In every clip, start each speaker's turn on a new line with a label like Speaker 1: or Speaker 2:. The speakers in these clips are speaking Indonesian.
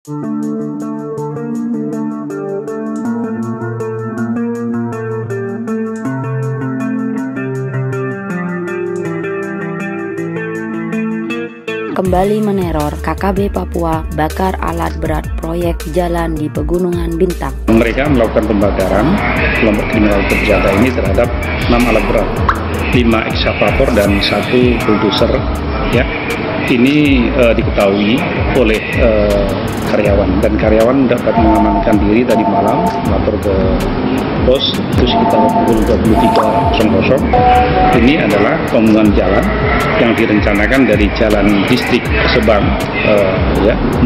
Speaker 1: Kembali meneror, KKB Papua bakar alat berat proyek jalan di Pegunungan Bintang.
Speaker 2: Mereka melakukan pembakaran kelompok kriminal bersenjata ini terhadap 6 alat berat, 5 ekskavator dan 1 bulldozer. Ya, ini diketahui oleh karyawan, dan karyawan dapat mengamankan diri tadi malam, lapor ke pos itu sekitar pukul 23.00. Ini adalah pembangunan jalan yang direncanakan dari jalan distrik Sebang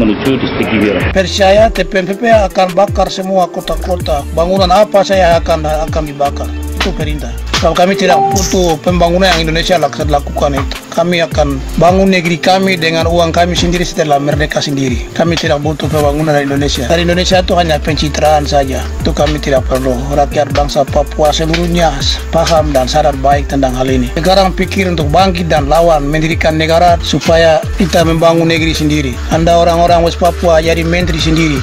Speaker 2: menuju distrik Giwiro.
Speaker 3: Percaya TPMPP akan bakar semua kota-kota. Bangunan apa saya akan dibakar. Itu perintah. Kalau kami tidak butuh pembangunan yang Indonesia lakukan itu. Kami akan bangun negeri kami dengan uang kami sendiri setelah merdeka sendiri. Kami tidak butuh pembangunan dari Indonesia. Dari Indonesia itu hanya pencitraan saja. Itu kami tidak perlu. Rakyat bangsa Papua seluruhnya paham dan sadar baik tentang hal ini. Sekarang pikir untuk bangkit dan lawan mendirikan negara supaya kita membangun negeri sendiri. Anda orang-orang West Papua jadi menteri sendiri.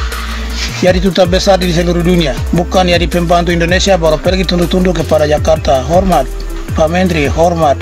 Speaker 3: Jadi duta besar di seluruh dunia, bukan jadi pembantu Indonesia baru pergi tunduk-tunduk kepada Jakarta. Hormat, Pak Menteri, hormat.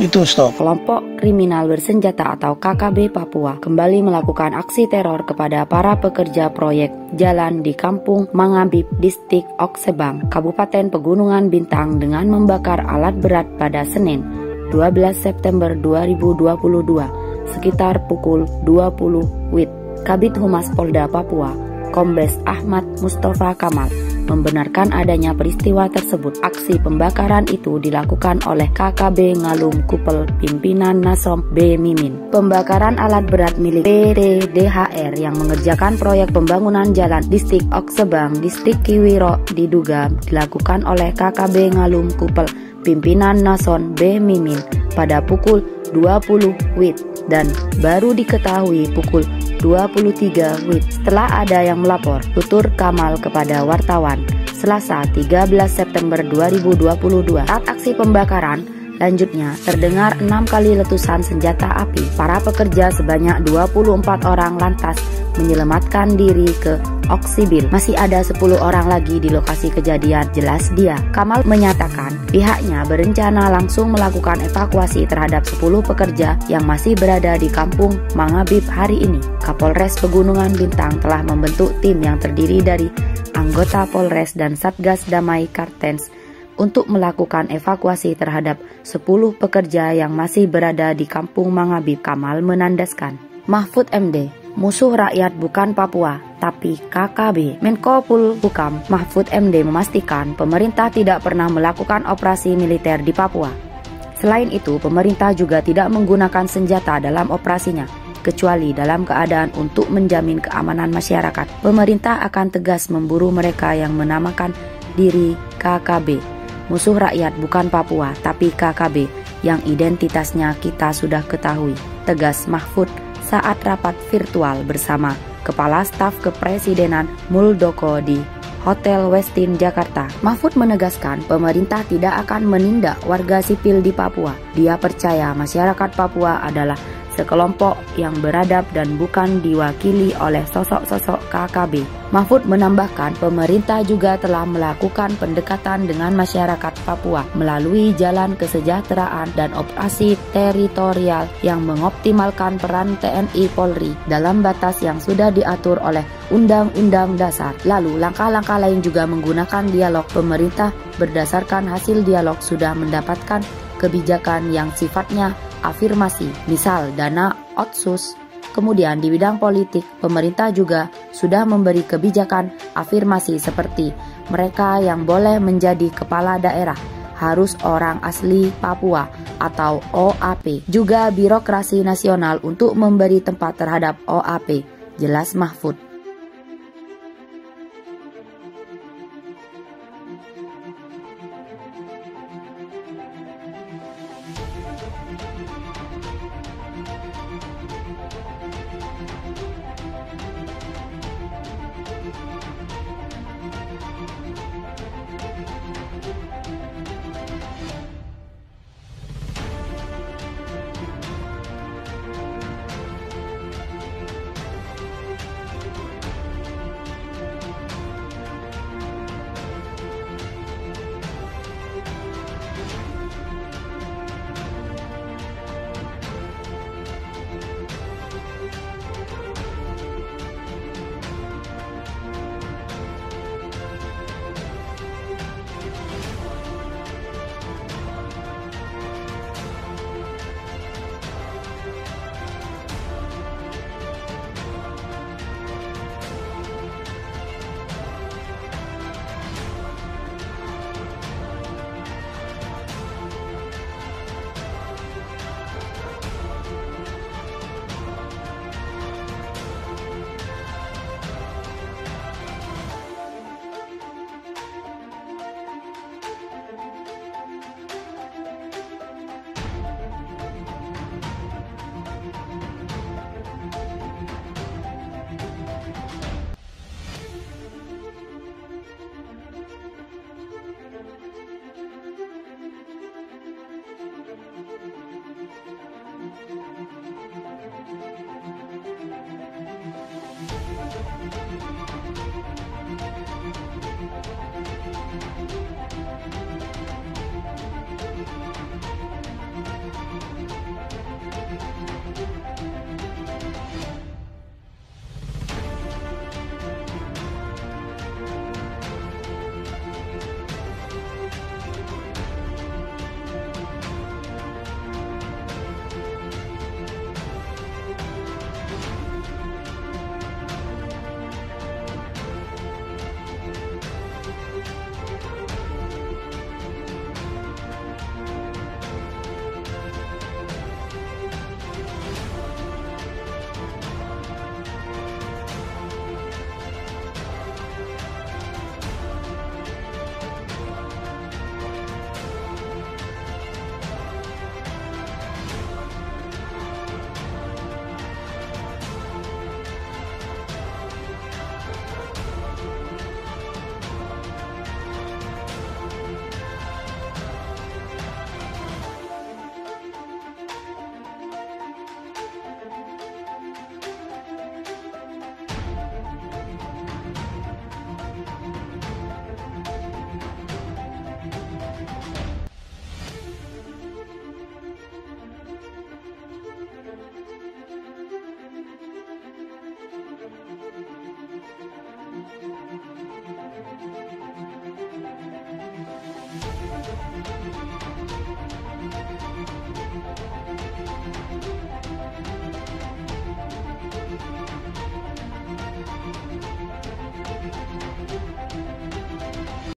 Speaker 3: Itu stop.
Speaker 1: Kelompok kriminal bersenjata atau KKB Papua kembali melakukan aksi teror kepada para pekerja proyek jalan di Kampung Mangabib, Distrik Oksebang, Kabupaten Pegunungan Bintang dengan membakar alat berat pada Senin, 12 September 2022, sekitar pukul 20 WIB. Kabid Humas Polda Papua, Kombes Ahmad Mustafa Kamal, membenarkan adanya peristiwa tersebut. Aksi pembakaran itu dilakukan oleh KKB Ngalum Kupel pimpinan Nasom B. Mimin. Pembakaran alat berat milik PT DHR yang mengerjakan proyek pembangunan jalan Distrik Oksebang, Distrik Giwiro diduga dilakukan oleh KKB Ngalum Kupel pimpinan Nason B. Mimin pada pukul 20 WIB dan baru diketahui pukul 23 WIB setelah ada yang melapor, tutur Kamal kepada wartawan Selasa 13 September 2022. Saat aksi pembakaran lanjutnya terdengar 6 kali letusan senjata api. Para pekerja sebanyak 24 orang lantas menyelamatkan diri ke Oksibil. Masih ada 10 orang lagi di lokasi kejadian, jelas dia. Kamal menyatakan pihaknya berencana langsung melakukan evakuasi terhadap 10 pekerja yang masih berada di Kampung Mangabib hari ini. Kapolres Pegunungan Bintang telah membentuk tim yang terdiri dari anggota Polres dan Satgas Damai Kartens untuk melakukan evakuasi terhadap 10 pekerja yang masih berada di Kampung Mangabib. Kamal menandaskan. Mahfud MD, musuh rakyat bukan Papua, tapi KKB. Menko Polhukam Mahfud MD memastikan pemerintah tidak pernah melakukan operasi militer di Papua. Selain itu, pemerintah juga tidak menggunakan senjata dalam operasinya, kecuali dalam keadaan untuk menjamin keamanan masyarakat. Pemerintah akan tegas memburu mereka yang menamakan diri KKB. Musuh rakyat bukan Papua, tapi KKB yang identitasnya kita sudah ketahui, tegas Mahfud saat rapat virtual bersama Kepala Staf Kepresidenan Muldoko di Hotel Westin Jakarta. Mahfud menegaskan pemerintah tidak akan menindak warga sipil di Papua. Dia percaya masyarakat Papua adalah sekelompok yang beradab dan bukan diwakili oleh sosok-sosok KKB. Mahfud menambahkan pemerintah juga telah melakukan pendekatan dengan masyarakat Papua melalui jalan kesejahteraan dan operasi teritorial yang mengoptimalkan peran TNI Polri dalam batas yang sudah diatur oleh Undang-Undang Dasar. Lalu langkah-langkah lain juga menggunakan dialog. Pemerintah berdasarkan hasil dialog sudah mendapatkan kebijakan yang sifatnya afirmasi, misal dana otsus. Kemudian di bidang politik, pemerintah juga sudah memberi kebijakan afirmasi seperti mereka yang boleh menjadi kepala daerah harus orang asli Papua atau OAP. Juga birokrasi nasional untuk memberi tempat terhadap OAP, jelas Mahfud.